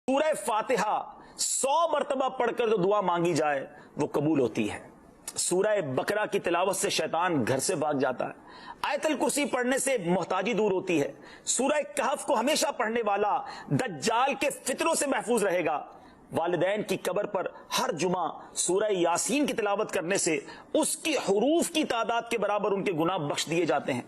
سورہ فاتحہ 100 مرتبہ پڑھ کر جو دعا مانگی جائے وہ قبول ہوتی ہے۔ سورہ بقرہ کی تلاوت سے شیطان گھر سے بھاگ جاتا ہے۔ آیت الکرسی پڑھنے سے محتاجی دور ہوتی ہے۔ سورہ کہف کو ہمیشہ پڑھنے والا دجال کے فتنوں سے محفوظ رہے گا۔ والدین کی قبر پر ہر جمعہ سورہ یاسین کی تلاوت کرنے سے اس کی حروف کی تعداد کے برابر ان کے گناہ بخش دیے جاتے ہیں۔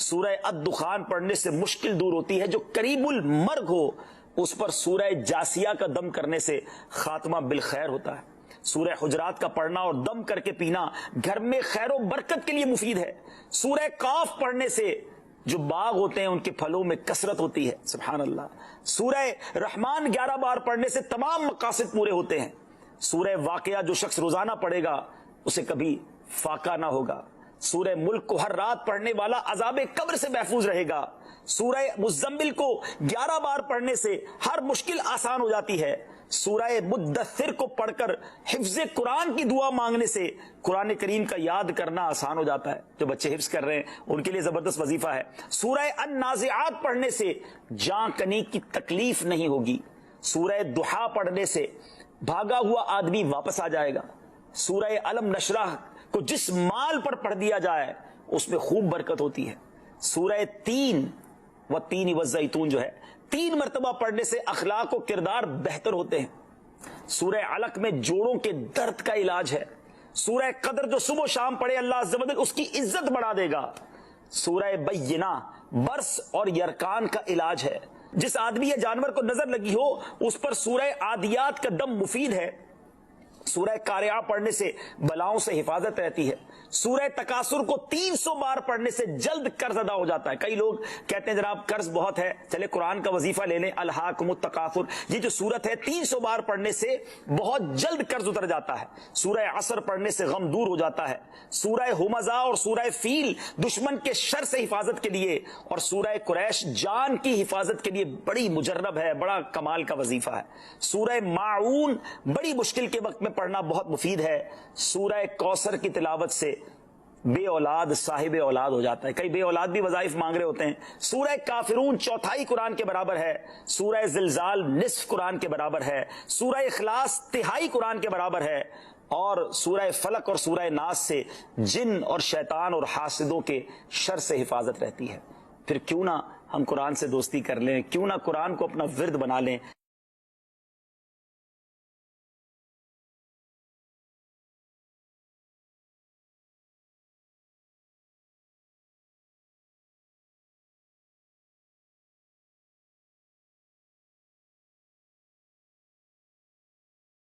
سورہ الدخان پڑھنے سے مشکل دور ہوتی ہے۔ جو قریب المرگ ہو اس پر سورہ جاسیہ کا دم کرنے سے خاتمہ بالخیر ہوتا ہے۔ سورہ حجرات کا پڑھنا اور دم کر کے پینا گھر میں خیر و برکت کے لیے مفید ہے۔ سورہ قاف پڑھنے سے جو باغ ہوتے ہیں ان کے پھلوں میں کثرت ہوتی ہے۔ سبحان اللہ۔ سورہ رحمان 11 بار پڑھنے سے تمام مقاصد پورے ہوتے ہیں۔ سورہ واقعہ جو شخص روزانہ پڑھے گا اسے کبھی فاقہ نہ ہوگا۔ سورہ ملک کو ہر رات پڑھنے والا عذاب قبر سے محفوظ رہے گا۔ سورہ مزمل کو 11 بار پڑھنے سے ہر مشکل آسان ہو جاتی ہے۔ سورہ مدثر کو پڑھ کر حفظ قرآن کی دعا مانگنے سے قرآن کریم کا یاد کرنا آسان ہو جاتا ہے۔ جو بچے حفظ کر رہے ہیں ان کے لیے زبردست وظیفہ ہے۔ سورہ النازعات پڑھنے سے جاں کنی کی تکلیف نہیں ہوگی۔ سورہ دحا پڑھنے سے بھاگا ہوا آدمی واپس آ جائے گا۔ سورہ علم نشرح کو جس مال پر پڑھ دیا جائے اس میں خوب برکت ہوتی ہے۔ سورہ تین و تین والزیتون جو ہے 3 مرتبہ پڑھنے سے اخلاق و کردار بہتر ہوتے ہیں۔ سورہ علق میں جوڑوں کے درد کا علاج ہے۔ سورہ قدر جو صبح و شام پڑھے اللہ عز و جل اس کی عزت بڑھا دے گا۔ سورہ بینہ برس اور یرکان کا علاج ہے۔ جس آدمی یا جانور کو نظر لگی ہو اس پر سورہ عادیات کا دم مفید ہے۔ سورہ قارعہ پڑھنے سے بلاؤں سے حفاظت رہتی ہے۔ سورہ تکاثر کو 300 بار پڑھنے سے جلد قرض ادا ہو جاتا ہے۔ کئی لوگ کہتے ہیں جناب قرض بہت ہے، چلے قرآن کا وظیفہ لے لیں، الہاکم التکاثر۔ یہ جو سورت ہے 300 بار پڑھنے سے بہت جلد قرض اتر جاتا ہے۔ سورہ عصر پڑھنے سے غم دور ہو جاتا ہے۔ سورہ ہمزہ اور سورہ فیل دشمن کے شر سے حفاظت کے لیے، اور سورہ قریش جان کی حفاظت کے لیے بڑی مجرب ہے، بڑا کمال کا وظیفہ ہے۔ سورہ ماعون بڑی مشکل کے وقت میں پڑھنا بہت مفید ہے۔ سورہ کوثر کی تلاوت سے بے اولاد صاحب اولاد ہو جاتا ہے۔ کئی بے اولاد بھی وظائف مانگ رہے ہوتے ہیں۔ سورہ کافرون 1/4 قرآن کے برابر ہے۔ سورہ زلزال نصف قرآن کے برابر ہے۔ سورہ اخلاص 1/3 قرآن کے برابر ہے۔ اور سورہ فلق اور سورہ ناس سے جن اور شیطان اور حاسدوں کے شر سے حفاظت رہتی ہے۔ پھر کیوں نہ ہم قرآن سے دوستی کر لیں، کیوں نہ قرآن کو اپنا ورد بنا لیں۔